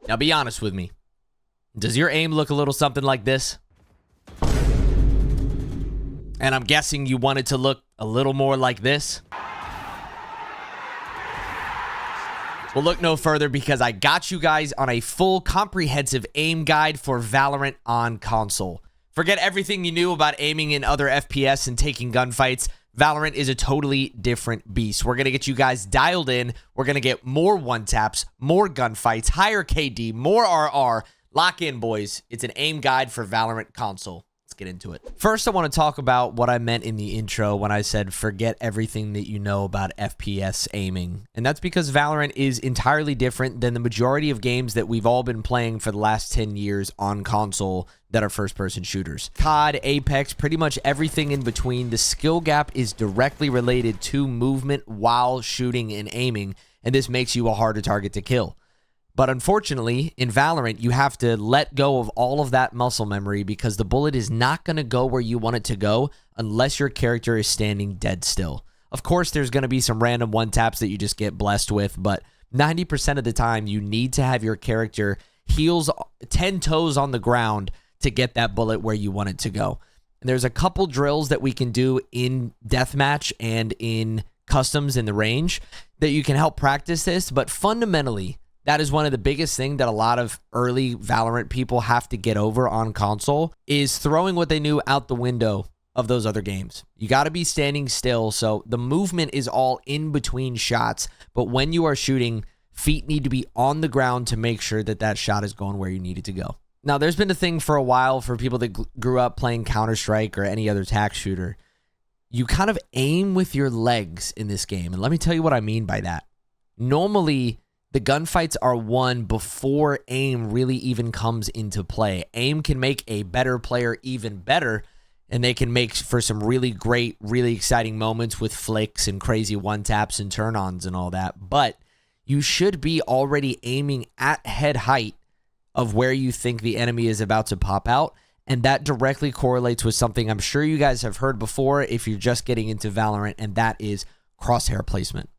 Now be honest with me. Does your aim look a little something like this? And I'm guessing you want it to look a little more like this. Well, look no further because I got you guys on a full comprehensive aim guide for Valorant on console. Forget everything you knew about aiming in other FPS and taking gunfights. Valorant is a totally different beast. We're going to get you guys dialed in. We're going to get more one-taps, more gunfights, higher KD, more RR. Lock in, boys. It's an aim guide for Valorant console. Let's get into it. First, I want to talk about what I meant in the intro when I said forget everything that you know about FPS aiming. And that's because Valorant is entirely different than the majority of games that we've all been playing for the last 10 years on console that are first-person shooters. COD, Apex, pretty much everything in between. The skill gap is directly related to movement while shooting and aiming, and this makes you a harder target to kill. But unfortunately, in Valorant, you have to let go of all of that muscle memory because the bullet is not going to go where you want it to go unless your character is standing dead still. Of course, there's going to be some random one-taps that you just get blessed with, but 90% of the time, you need to have your character heels 10 toes on the ground to get that bullet where you want it to go. And there's a couple drills that we can do in Deathmatch and in customs in the range that you can help practice this, but fundamentally, that is one of the biggest things that a lot of early Valorant people have to get over on console is throwing what they knew out the window of those other games. You got to be standing still, so the movement is all in between shots, but when you are shooting, feet need to be on the ground to make sure that that shot is going where you need it to go. Now, there's been a thing for a while for people that grew up playing Counter-Strike or any other tac shooter. You kind of aim with your legs in this game, and let me tell you what I mean by that. Normally, the gunfights are won before aim really even comes into play. Aim can make a better player even better, and they can make for some really great, really exciting moments with flicks and crazy one-taps and turn-ons and all that. But you should be already aiming at head height of where you think the enemy is about to pop out, and that directly correlates with something I'm sure you guys have heard before if you're just getting into Valorant, and that is crosshair placement.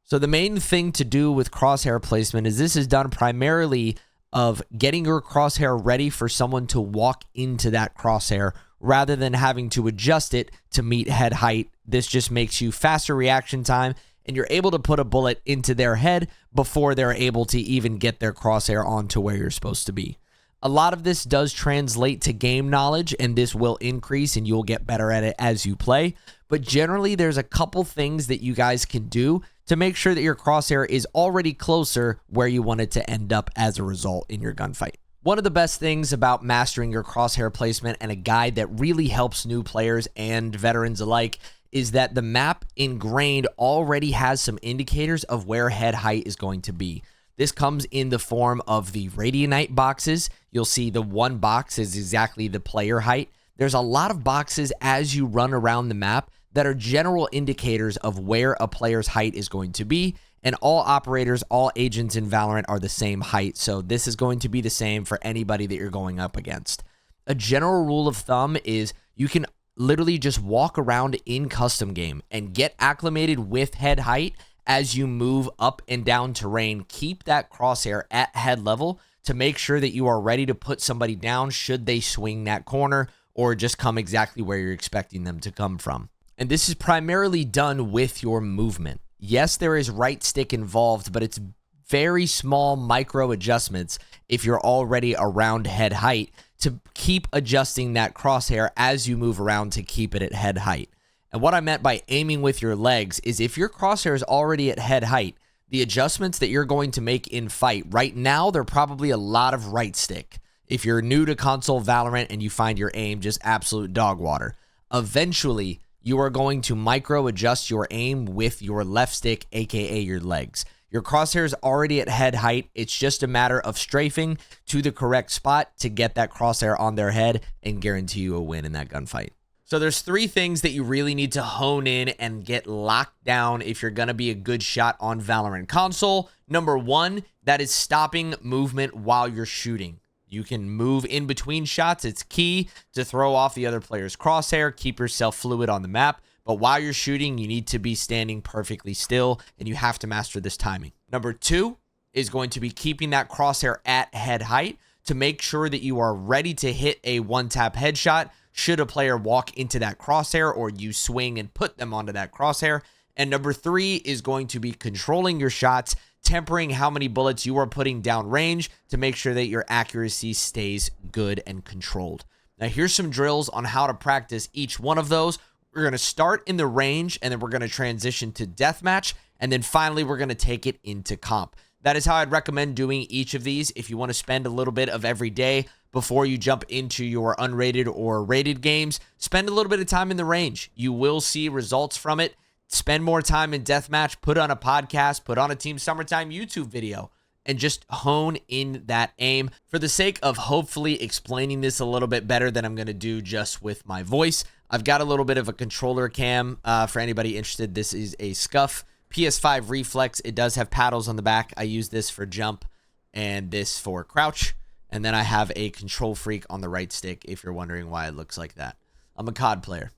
So the main thing to do with crosshair placement is this is done primarily of getting your crosshair ready for someone to walk into that crosshair rather than having to adjust it to meet head height. This just makes you faster reaction time, and you're able to put a bullet into their head before they're able to even get their crosshair onto where you're supposed to be. A lot of this does translate to game knowledge, and this will increase, and you'll get better at it as you play. But generally, there's a couple things that you guys can do to make sure that your crosshair is already closer where you want it to end up as a result in your gunfight. One of the best things about mastering your crosshair placement, and a guide that really helps new players and veterans alike, is that the map ingrained already has some indicators of where head height is going to be. This comes in the form of the Radianite boxes. You'll see the one box is exactly the player height. There's a lot of boxes as you run around the map that are general indicators of where a player's height is going to be, and all operators, all agents in Valorant are the same height, so this is going to be the same for anybody that you're going up against. A general rule of thumb is you can literally just walk around in custom game and get acclimated with head height as you move up and down terrain. Keep that crosshair at head level to make sure that you are ready to put somebody down should they swing that corner or just come exactly where you're expecting them to come from. And this is primarily done with your movement. Yes, there is right stick involved, but it's very small micro adjustments if you're already around head height to keep adjusting that crosshair as you move around to keep it at head height. And what I meant by aiming with your legs is if your crosshair is already at head height, the adjustments that you're going to make in fight, right now, they're probably a lot of right stick. If you're new to console Valorant and you find your aim just absolute dog water, eventually you are going to micro adjust your aim with your left stick, aka your legs. Your crosshair is already at head height. It's just a matter of strafing to the correct spot to get that crosshair on their head and guarantee you a win in that gunfight. So there's three things that you really need to hone in and get locked down if you're going to be a good shot on Valorant console. Number one, that is stopping movement while you're shooting. You can move in between shots. It's key to throw off the other player's crosshair, keep yourself fluid on the map. But while you're shooting, you need to be standing perfectly still, and you have to master this timing. Number two is going to be keeping that crosshair at head height to make sure that you are ready to hit a one-tap headshot should a player walk into that crosshair or you swing and put them onto that crosshair. And number 3 is going to be controlling your shots, tempering how many bullets you are putting down range to make sure that your accuracy stays good and controlled. Now, here's some drills on how to practice each one of those. We're going to start in the range, and then we're going to transition to deathmatch, and then finally we're going to take it into comp. That is how I'd recommend doing each of these if you want to spend a little bit of every day before you jump into your unrated or rated games. Spend a little bit of time in the range. You will see results from it. Spend more time in deathmatch, put on a podcast, put on a Team Summertime YouTube video, and just hone in that aim. For the sake of hopefully explaining this a little bit better than I'm going to do just with my voice, I've got a little bit of a controller cam. For anybody interested, this is a Scuff PS5 Reflex. It does have paddles on the back. I use this for jump and this for crouch. And then I have a Control Freak on the right stick, if you're wondering why it looks like that. I'm a COD player.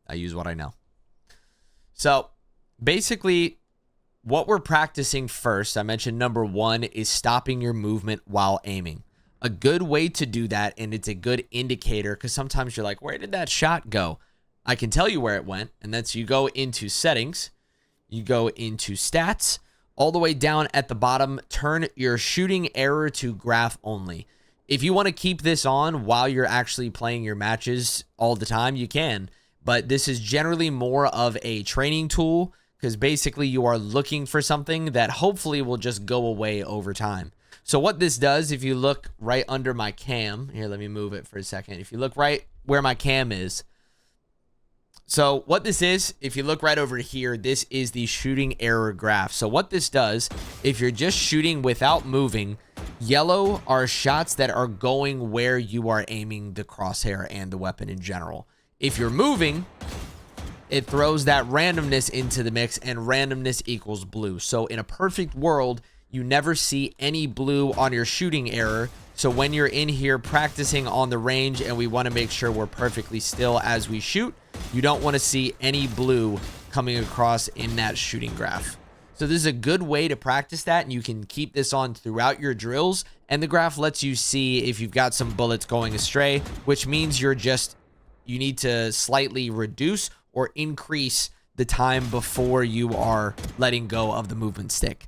I use what I know. So basically, what we're practicing first, I mentioned number 1 is stopping your movement while aiming. A good way to do that, and it's a good indicator, because sometimes you're like, where did that shot go? I can tell you where it went, and that's you go into settings, you go into stats, all the way down at the bottom, turn your shooting error to graph only. If you want to keep this on while you're actually playing your matches all the time, you can, but this is generally more of a training tool, because basically you are looking for something that hopefully will just go away over time. So what this does, if you look right under my cam, here, let me move it for a second. If you look right where my cam is, so what this is, if you look right over here, this is the shooting error graph. So what this does, if you're just shooting without moving, yellow are shots that are going where you are aiming the crosshair and the weapon in general. If you're moving, it throws that randomness into the mix, and randomness equals blue. So in a perfect world, you never see any blue on your shooting error. So when you're in here practicing on the range and we want to make sure we're perfectly still as we shoot, you don't want to see any blue coming across in that shooting graph. So this is a good way to practice that, and you can keep this on throughout your drills, and the graph lets you see if you've got some bullets going astray, which means you need to slightly reduce or increase the time before you are letting go of the movement stick.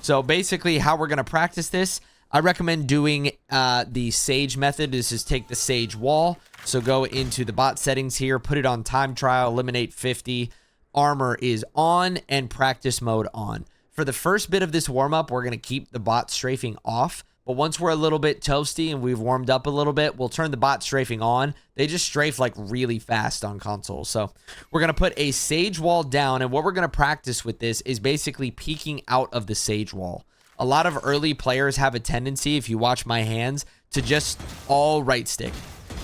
So basically how we're going to practice this, I recommend doing the Sage method. This is take the Sage wall. So go into the bot settings here, put it on time trial, eliminate 50, armor is on, and practice mode on. For the first bit of this warm up, we're going to keep the bot strafing off. But once we're a little bit toasty and we've warmed up a little bit, we'll turn the bot strafing on. They just strafe like really fast on console. So we're going to put a Sage wall down, and what we're going to practice with this is basically peeking out of the Sage wall. A lot of early players have a tendency, if you watch my hands, to just all right stick.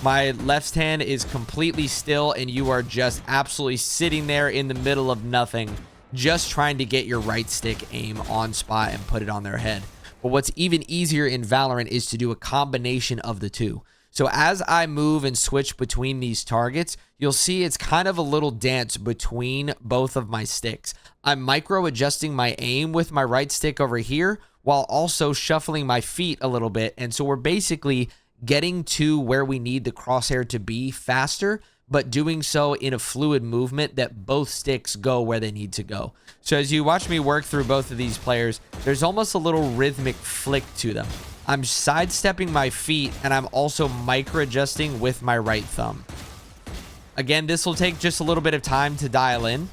My left hand is completely still, and you are just absolutely sitting there in the middle of nothing, just trying to get your right stick aim on spot and put it on their head. But what's even easier in Valorant is to do a combination of the two. So as I move and switch between these targets, you'll see it's kind of a little dance between both of my sticks. I'm micro adjusting my aim with my right stick over here while also shuffling my feet a little bit. And so we're basically getting to where we need the crosshair to be faster, but doing so in a fluid movement that both sticks go where they need to go. So as you watch me work through both of these players, there's almost a little rhythmic flick to them. I'm sidestepping my feet, and I'm also micro-adjusting with my right thumb. Again, this will take just a little bit of time to dial in,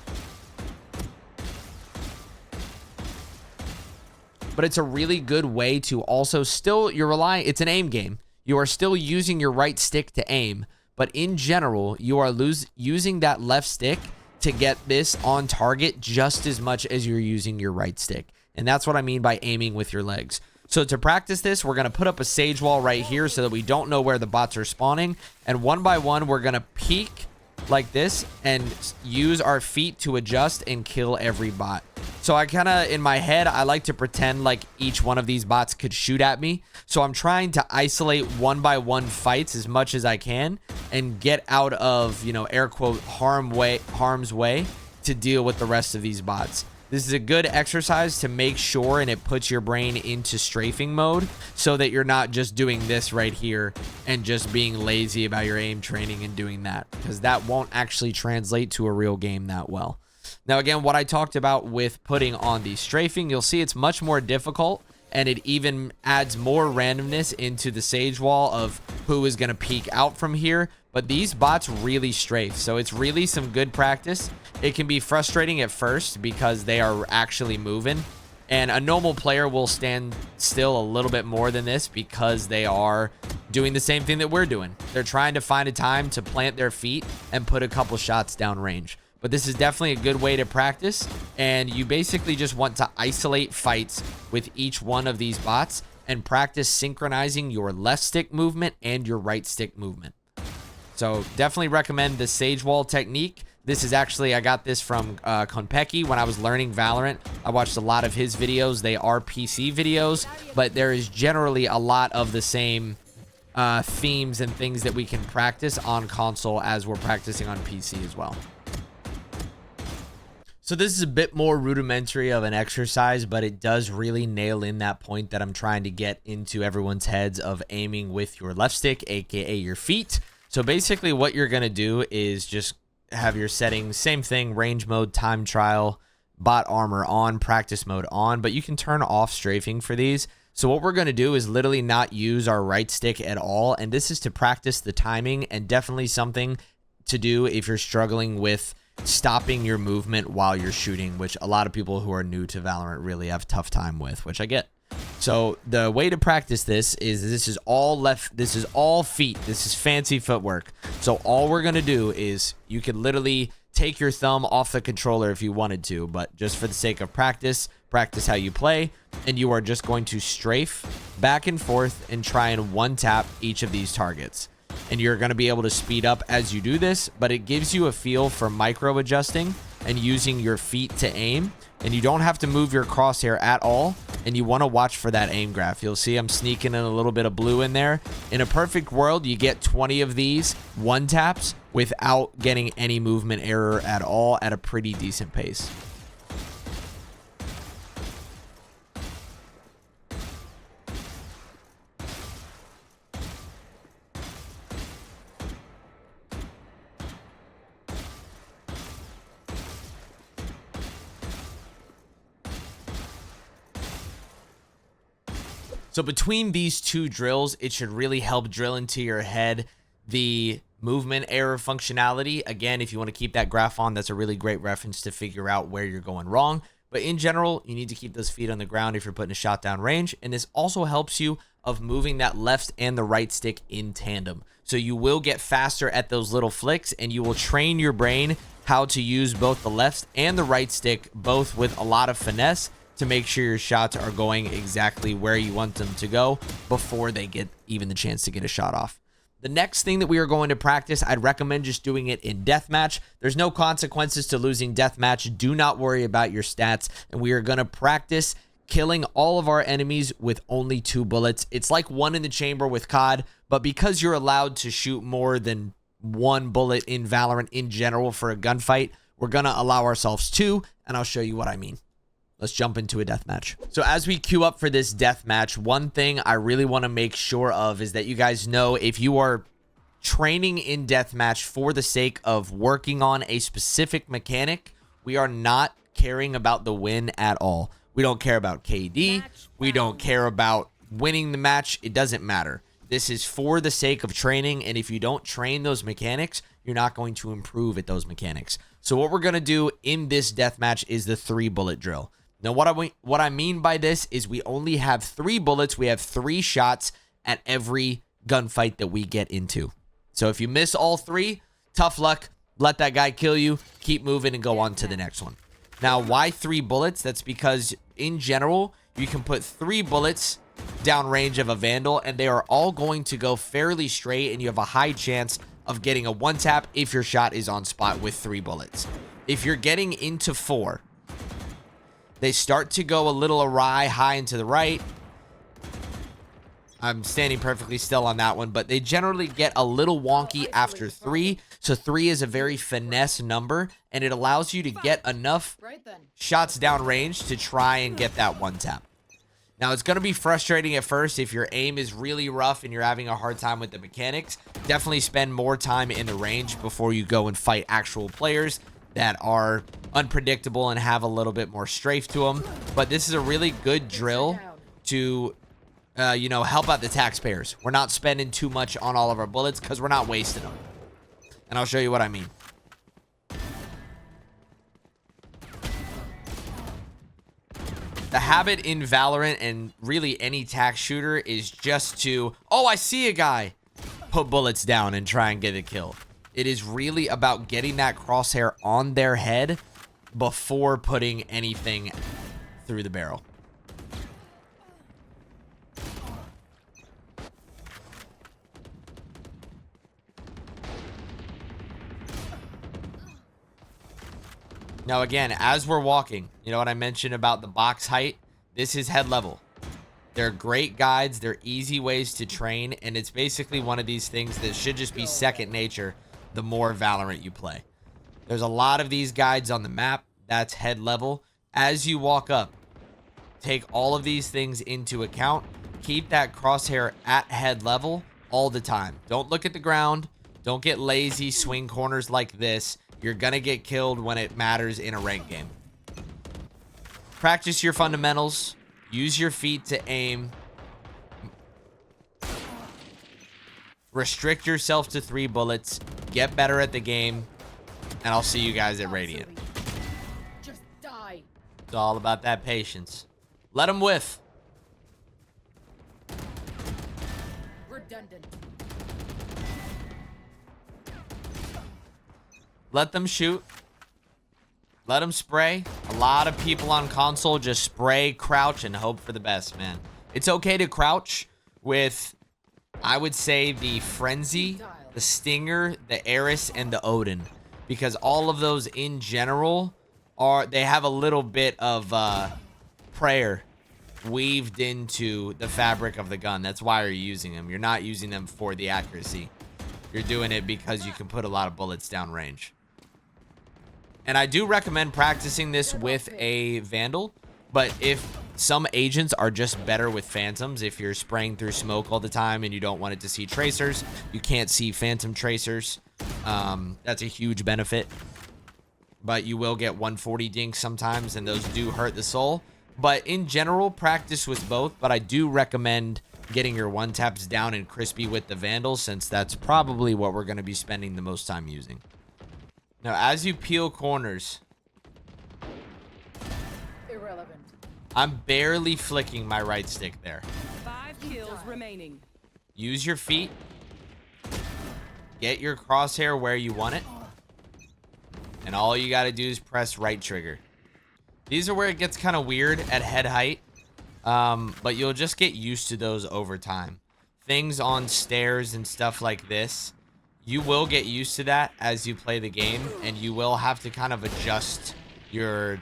but it's a really good way to also still, it's an aim game. You are still using your right stick to aim, but in general, you are using that left stick to get this on target just as much as you're using your right stick. And that's what I mean by aiming with your legs. So to practice this, we're going to put up a Sage wall right here so that we don't know where the bots are spawning. And one by one, we're going to peek like this and use our feet to adjust and kill every bot. So I kind of, in my head, I like to pretend like each one of these bots could shoot at me. So I'm trying to isolate one by one fights as much as I can and get out of, air quote, harm's way to deal with the rest of these bots. This is a good exercise to make sure, and it puts your brain into strafing mode so that you're not just doing this right here and just being lazy about your aim training and doing that, because that won't actually translate to a real game that well. Now, again, what I talked about with putting on the strafing, you'll see it's much more difficult, and it even adds more randomness into the Sage wall of who is going to peek out from here. But these bots really strafe, so it's really some good practice. It can be frustrating at first because they are actually moving, and a normal player will stand still a little bit more than this because they are doing the same thing that we're doing. They're trying to find a time to plant their feet and put a couple shots down range. But this is definitely a good way to practice, and you basically just want to isolate fights with each one of these bots and practice synchronizing your left stick movement and your right stick movement. So definitely recommend the Sage Wall technique. This is actually, I got this from Konpeki when I was learning Valorant. I watched a lot of his videos. They are PC videos, but there is generally a lot of the same themes and things that we can practice on console as we're practicing on PC as well. So this is a bit more rudimentary of an exercise, but it does really nail in that point that I'm trying to get into everyone's heads of aiming with your left stick, aka your feet. So basically what you're going to do is just have your settings, same thing, range mode, time trial, bot armor on, practice mode on, but you can turn off strafing for these. So what we're going to do is literally not use our right stick at all, and this is to practice the timing, and definitely something to do if you're struggling with stopping your movement while you're shooting, which a lot of people who are new to Valorant really have a tough time with, which I get. So the way to practice this is all left, this is all feet, this is fancy footwork. So all we're gonna do is, you could literally take your thumb off the controller if you wanted to, but just for the sake of practice how you play, and you are just going to strafe back and forth and try and one tap each of these targets. And you're going to be able to speed up as you do this, but it gives you a feel for micro adjusting and using your feet to aim, and you don't have to move your crosshair at all, and you want to watch for that aim graph. You'll see I'm sneaking in a little bit of blue in there. In a perfect world, you get 20 of these one taps without getting any movement error at all at a pretty decent pace. So between these two drills, it should really help drill into your head the movement error functionality. Again, if you want to keep that graph on, that's a really great reference to figure out where you're going wrong. But in general, you need to keep those feet on the ground if you're putting a shot down range. And this also helps you of moving that left and the right stick in tandem. So you will get faster at those little flicks, and you will train your brain how to use both the left and the right stick, both with a lot of finesse, to make sure your shots are going exactly where you want them to go before they get even the chance to get a shot off. The next thing that we are going to practice, I'd recommend just doing it in Deathmatch. There's no consequences to losing Deathmatch. Do not worry about your stats. And we are going to practice killing all of our enemies with only 2 bullets. It's like 1 in the chamber with COD, but because you're allowed to shoot more than 1 bullet in Valorant in general for a gunfight, we're going to allow ourselves 2, and I'll show you what I mean. Let's jump into a deathmatch. So as we queue up for this deathmatch, one thing I really want to make sure of is that you guys know, if you are training in deathmatch for the sake of working on a specific mechanic, we are not caring about the win at all. We don't care about KD. We don't care about winning the match. It doesn't matter. This is for the sake of training, and if you don't train those mechanics, you're not going to improve at those mechanics. So what we're going to do in this deathmatch is the 3-bullet drill. Now, what I mean by this is we only have 3 bullets. We have 3 shots at every gunfight that we get into. So if you miss all 3, tough luck. Let that guy kill you. Keep moving and go on to the next one. Now, why 3 bullets? That's because in general, you can put 3 bullets down range of a Vandal, and they are all going to go fairly straight, and you have a high chance of getting a 1-tap if your shot is on spot with 3 bullets. If you're getting into 4, they start to go a little awry, high and to the right. I'm standing perfectly still on that one, but they generally get a little wonky after 3. So 3 is a very finesse number, and it allows you to get enough shots downrange to try and get that one tap. Now, it's going to be frustrating at first if your aim is really rough and you're having a hard time with the mechanics. Definitely spend more time in the range before you go and fight actual players that are unpredictable and have a little bit more strafe to them. But this is a really good drill to, you know, help out the taxpayers. We're not spending too much on all of our bullets because we're not wasting them. And I'll show you what I mean. The habit in Valorant and really any tax shooter is just to, oh, I see a guy, put bullets down and try and get a kill. It is really about getting that crosshair on their head before putting anything through the barrel. Now, again, as we're walking, you know what I mentioned about the box height? This is head level. They're great guides. They're easy ways to train. And it's basically one of these things that should just be second nature the more Valorant you play. There's a lot of these guides on the map. That's head level. As you walk up, take all of these things into account. Keep that crosshair at head level all the time. Don't look at the ground. Don't get lazy, swing corners like this. You're going to get killed when it matters in a ranked game. Practice your fundamentals. Use your feet to aim. Restrict yourself to 3 bullets. Get better at the game. And I'll see you guys at Radiant. Just die. It's all about that patience. Let them whiff. Redundant. Let them shoot. Let them spray. A lot of people on console just spray, crouch, and hope for the best, man. It's okay to crouch with, I would say, the Frenzy, the Stinger, the Eris, and the Odin. Because all of those in general they have a little bit of prayer weaved into the fabric of the gun. That's why you're using them. You're not using them for the accuracy. You're doing it because you can put a lot of bullets down range. And I do recommend practicing this with a Vandal, but if some agents are just better with Phantoms, if you're spraying through smoke all the time and you don't want it to see tracers, you can't see Phantom tracers. That's a huge benefit. But you will get 140 dinks sometimes, and those do hurt the soul. But in general, practice with both, but I do recommend getting your one-taps down and crispy with the Vandal, since that's probably what we're going to be spending the most time using. Now, as you peel corners, Irrelevant. I'm barely flicking my right stick there. 5 kills remaining. Use your feet. Get your crosshair where you want it. And all you got to do is press right trigger. These are where it gets kind of weird at head height. But you'll just get used to those over time. Things on stairs and stuff like this, you will get used to that as you play the game, and you will have to kind of adjust your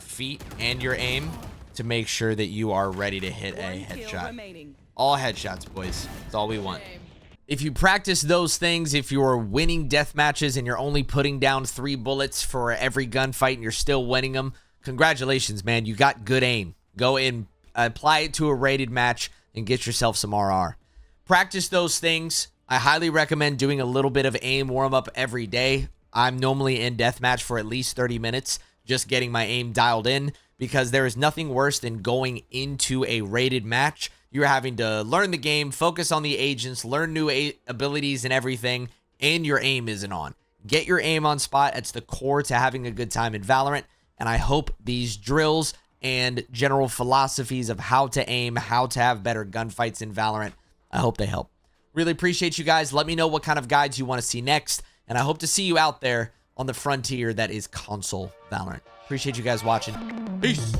feet and your aim to make sure that you are ready to hit a headshot. All headshots, boys. That's all we want. If you practice those things, if you're winning death matches and you're only putting down 3 bullets for every gunfight and you're still winning them, congratulations, man. You got good aim. Go in, apply it to a rated match, and get yourself some RR. Practice those things. I highly recommend doing a little bit of aim warm-up every day. I'm normally in deathmatch for at least 30 minutes, just getting my aim dialed in, because there is nothing worse than going into a rated match. You're having to learn the game, focus on the agents, learn new abilities and everything, and your aim isn't on. Get your aim on spot. It's the core to having a good time in Valorant, and I hope these drills and general philosophies of how to aim, how to have better gunfights in Valorant, I hope they help. Really appreciate you guys. Let me know what kind of guides you want to see next, and I hope to see you out there on the frontier that is Console Valorant. Appreciate you guys watching. Peace.